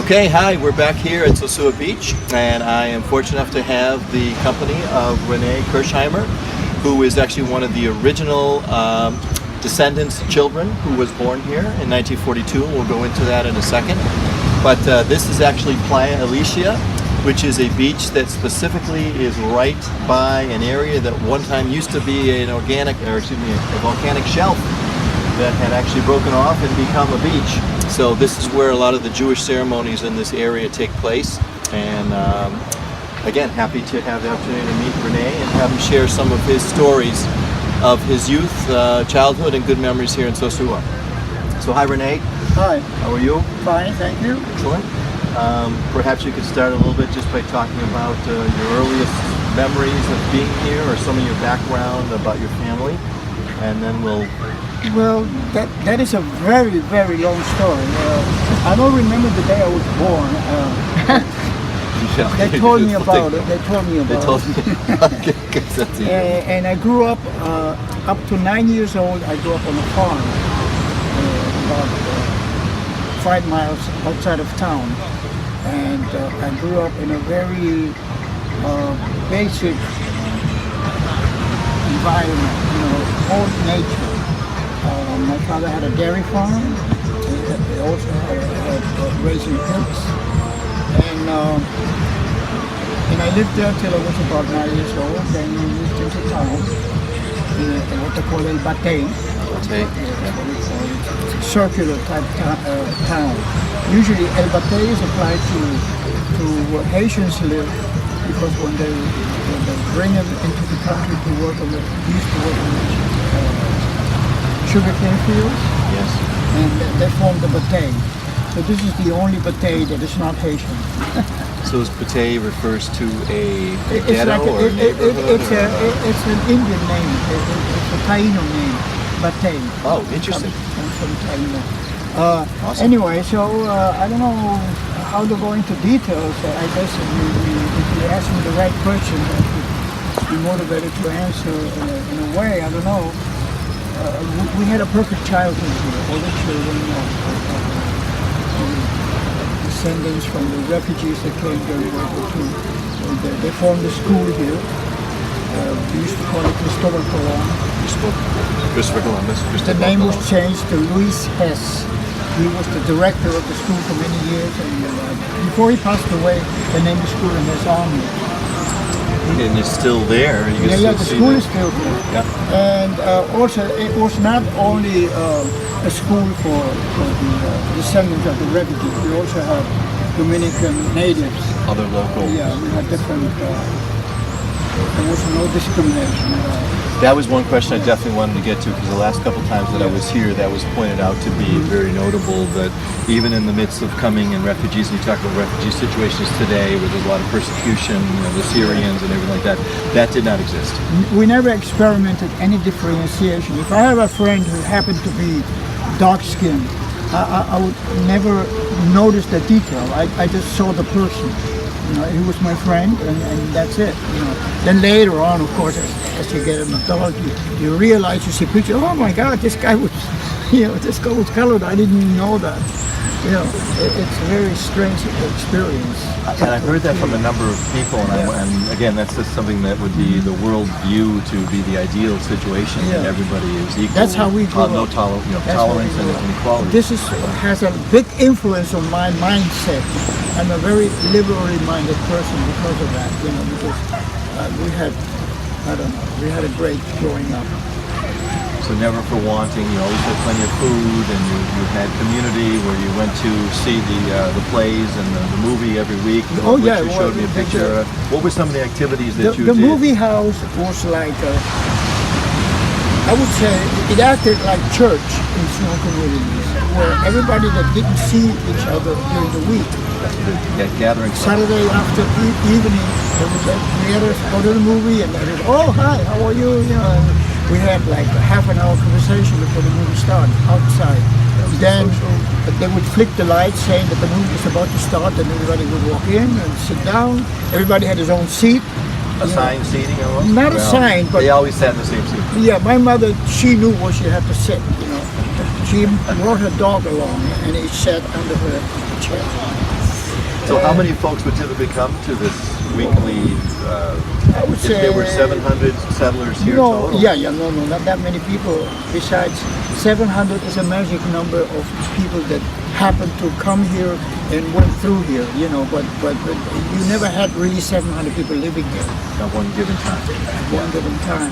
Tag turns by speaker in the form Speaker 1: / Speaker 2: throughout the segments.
Speaker 1: Okay, hi, we're back here at Sosua Beach, and I am fortunate enough to have the company of Rene Kirchheimer, who is actually one of the original descendants' children who was born here in 1942. We'll go into that in a second. But this is actually Playa Alicia, which is a beach that specifically is right by an area that one time used to be a volcanic shelf that had actually broken off and become a beach. So this is where a lot of the Jewish ceremonies in this area take place. And again, happy to have the opportunity to meet Rene and have him share some of his stories of his youth, childhood, and good memories here in Sosua. So hi Rene.
Speaker 2: Hi.
Speaker 1: How are you?
Speaker 2: Fine, thank you.
Speaker 1: Excellent. Perhaps you could start a little bit just by talking about your earliest memories of being here, or some of your background about your family, and then we'll...
Speaker 2: Well, that is a very, very long story. I don't remember the day I was born. They told me about it. And I grew up to 9 years old. I grew up on a farm about 5 miles outside of town. And I grew up in a very basic environment, all nature. My father had a dairy farm. They also had raising pigs. And I lived there till I was about 9 years old. Then we moved into town, in what they call El Batey. It's a circular type town. Usually El Batey is applied to Haitians live, because when they bring them into the country to work on the, used to work on the sugarcane fields.
Speaker 1: Yes.
Speaker 2: And they form the Batey. So this is the only Batey that is not Haitian.
Speaker 1: So this Batey refers to a
Speaker 2: It's
Speaker 1: ghetto
Speaker 2: like
Speaker 1: or a neighborhood?
Speaker 2: it's an Indian name. It's a Taino name, Batey.
Speaker 1: Oh, interesting.
Speaker 2: Comes from Taino.
Speaker 1: Awesome.
Speaker 2: Anyway, so I don't know how to go into details. I guess if you ask me the right question, I should be motivated to answer in a way. I don't know. We had a perfect childhood here. All the children, descendants from the refugees that came during World War II. They formed a school here. We used to call it Cristobal Colon.
Speaker 1: Christopher Columbus.
Speaker 2: The name was changed to Luis Hess. He was the director of the school for many years, and before he passed away, they named the school in his honor.
Speaker 1: And it's still there.
Speaker 2: The school is still there.
Speaker 1: Yeah.
Speaker 2: And also, it was not only a school for the descendants of the refugees. We also had Dominican natives.
Speaker 1: Other local.
Speaker 2: Yeah, we had different. There was no discrimination at all.
Speaker 1: That was one question I definitely wanted to get to, because the last couple times that I was here, that was pointed out to be very notable, that even in the midst of coming and refugees, and you talk about refugee situations today where there's a lot of persecution, the Syrians and everything like that, that did not exist.
Speaker 2: We never experimented any differentiation. If I have a friend who happened to be dark-skinned, I would never notice the detail. I just saw the person. He was my friend, and that's it. Then later on, of course, as you get an adult, you realize, you see pictures. Oh my God, this guy was, this guy was colored. I didn't even know that. It's a very strange experience.
Speaker 1: And I've heard that from a number of people, and again, that's just something that would be the world view to be the ideal situation, that everybody is equal.
Speaker 2: That's how we grow
Speaker 1: no
Speaker 2: up.
Speaker 1: Tolerance and equality.
Speaker 2: This has a big influence on my mindset. I'm a very liberally minded person because of that, because we had a great growing up.
Speaker 1: So never for wanting, you always had plenty of food, and you had community where you went to see the plays and the movie every week.
Speaker 2: Oh yeah,
Speaker 1: you showed me a picture. What were some of the activities that you did?
Speaker 2: The movie house was like, I would say, it acted like church in small communities, where everybody that didn't see each other during the week,
Speaker 1: gathering
Speaker 2: Saturday after evening, we had to go to the movie, and they oh hi, how are you? We had like a half an hour conversation before the movie started outside. Then they would flick the lights saying that the movie was about to start, and everybody would walk in and sit down. Everybody had his own seat.
Speaker 1: Assigned seating?
Speaker 2: Not assigned, but
Speaker 1: they always sat in the same seat.
Speaker 2: Yeah, my mother, she knew where she had to sit. She brought her dog along, and he sat under her chair.
Speaker 1: So how many folks would typically come to this weekly?
Speaker 2: I would
Speaker 1: If
Speaker 2: say
Speaker 1: there were 700 settlers here
Speaker 2: no,
Speaker 1: total.
Speaker 2: no, not that many people. Besides, 700 is a magic number of people that happened to come here and went through here, you know. But you never had really 700 people living here
Speaker 1: At one given time.
Speaker 2: at one given time.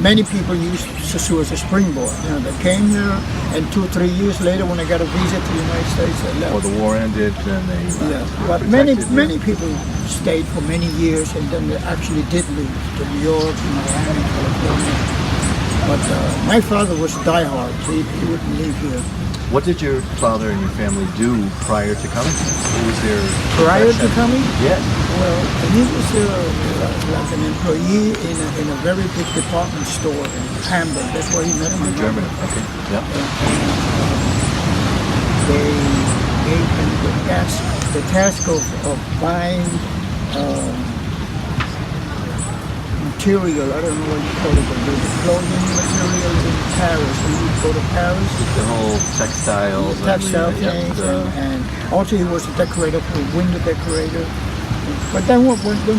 Speaker 2: Many people used Sosua as a springboard. You know, they came here, and 2-3 years later, when they got a visa to the United States, they left.
Speaker 1: Well, the war ended, and they
Speaker 2: Yeah,
Speaker 1: were
Speaker 2: but
Speaker 1: protected.
Speaker 2: many people stayed for many years, and then they actually did leave to New York, Miami, California. But my father was diehard. He wouldn't leave here.
Speaker 1: What did your father and your family do prior to coming? What was their
Speaker 2: Prior to
Speaker 1: profession?
Speaker 2: coming,
Speaker 1: Yes.
Speaker 2: well, he was like an employee in a very big department store in Hamburg. That's where he met my
Speaker 1: Germany.
Speaker 2: mother.
Speaker 1: Okay. Yep.
Speaker 2: They gave him the task of buying material. I don't know what you call it, but the clothing material in Paris. When you go to Paris,
Speaker 1: The whole textiles.
Speaker 2: textile
Speaker 1: and the-
Speaker 2: things,
Speaker 1: yeah,
Speaker 2: and also he was a decorator, a window decorator. But then when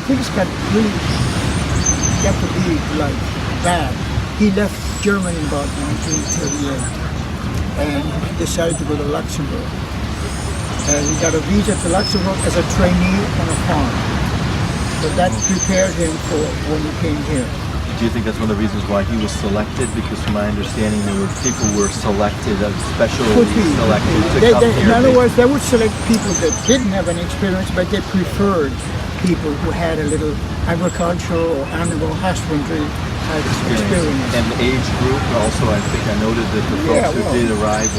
Speaker 2: things got really got to be like bad, he left Germany in about 1938 and decided to go to Luxembourg. And he got a visa to Luxembourg as a trainee on a farm. So that prepared him for when he came here.
Speaker 1: Do you think that's one of the reasons why he was selected? Because from my understanding, people were selected, specially
Speaker 2: Could be.
Speaker 1: selected to
Speaker 2: They,
Speaker 1: come
Speaker 2: in
Speaker 1: here.
Speaker 2: other words, they would select people that didn't have any experience, but they preferred people who had a little agricultural or animal husbandry type experience.
Speaker 1: And the age group also, I think I noted that the folks
Speaker 2: Yeah,
Speaker 1: who
Speaker 2: well-
Speaker 1: did arrive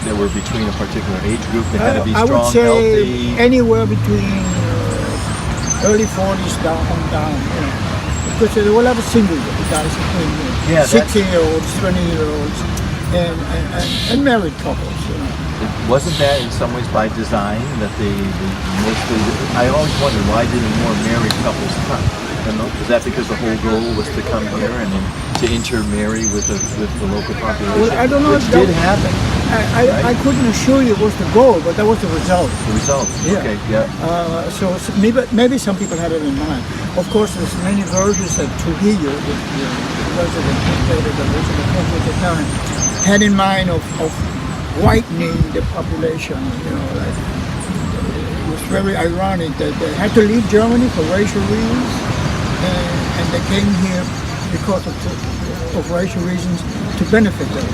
Speaker 1: they were between a particular age group. They had to be
Speaker 2: I
Speaker 1: strong,
Speaker 2: would say
Speaker 1: healthy.
Speaker 2: anywhere between early 40s down on down, you know. Because there were a lot of single guys who came here.
Speaker 1: Yeah, that's-
Speaker 2: 16-year-olds, 20-year-olds, and married couples, you know.
Speaker 1: Wasn't that in some ways by design that they mostly? I always wondered why didn't more married couples come? You know, is that because the whole goal was to come here and then to intermarry with the local population?
Speaker 2: Well, I don't know
Speaker 1: Which
Speaker 2: if that-
Speaker 1: did happen.
Speaker 2: I couldn't assure you it was the goal, but that was the result.
Speaker 1: The result.
Speaker 2: Yeah.
Speaker 1: Okay. Yeah.
Speaker 2: So maybe some people had it in mind. Of course, there's many versions that Trujillo, the president, dictator, the original country at the time, had in mind of whitening the population. You know, like, it was very ironic that they had to leave Germany for racial reasons, and they came here because of racial reasons to benefit them.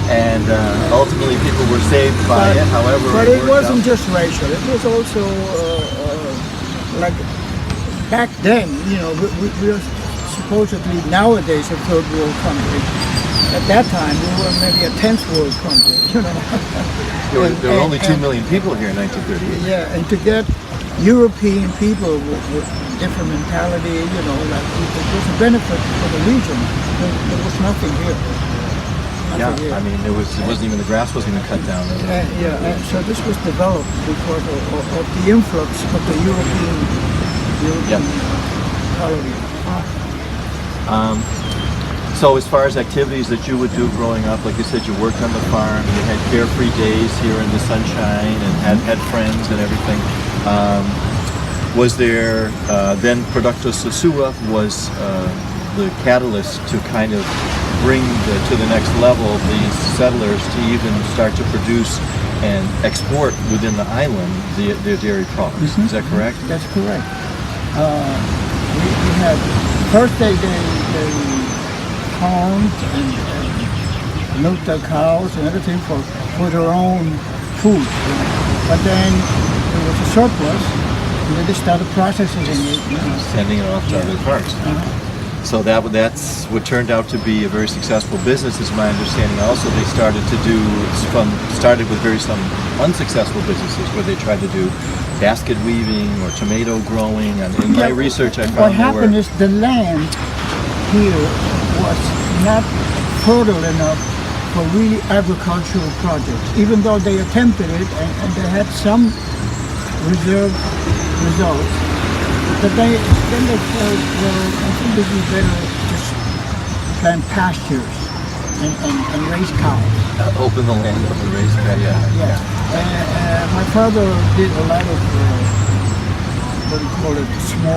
Speaker 1: And ultimately, people were saved by it. However,
Speaker 2: But it
Speaker 1: worked
Speaker 2: wasn't
Speaker 1: out.
Speaker 2: just racial. It was also like back then. You know, we are supposedly nowadays a third world country. At that time, we were maybe a 10th world country. You know.
Speaker 1: There were only 2 million people here in 1938.
Speaker 2: Yeah, and to get European people with different mentality, you know, like it was a benefit for the region. There was nothing here.
Speaker 1: Yeah,
Speaker 2: Nothing here.
Speaker 1: I mean, it wasn't even the grass wasn't even cut down.
Speaker 2: And so this was developed because of the influx of the European
Speaker 1: Yep.
Speaker 2: colony.
Speaker 1: So as far as activities that you would do growing up, like you said, you worked on the farm, you had carefree days here in the sunshine and had friends and everything. Was there, then Producto Sosua was the catalyst to kind of bring to the next level these settlers to even start to produce and export within the island their dairy products. Is that correct?
Speaker 2: That's correct. We had, first they farmed and milked their cows and everything for their own food. But then there was a surplus, and they just started processing it. You know.
Speaker 1: Sending it off to other parts. So that's what turned out to be a very successful business, is my understanding. Also, they started with some unsuccessful businesses where they tried to do basket weaving or tomato growing. And in my research, I
Speaker 2: What
Speaker 1: found
Speaker 2: happened is the land here was not fertile enough for really agricultural projects, even though they attempted it and they had some results. But then they felt, well, I think this is better just plant pastures and raise cows.
Speaker 1: open the land for the race. Yeah.
Speaker 2: My father did a lot of what do you call it, small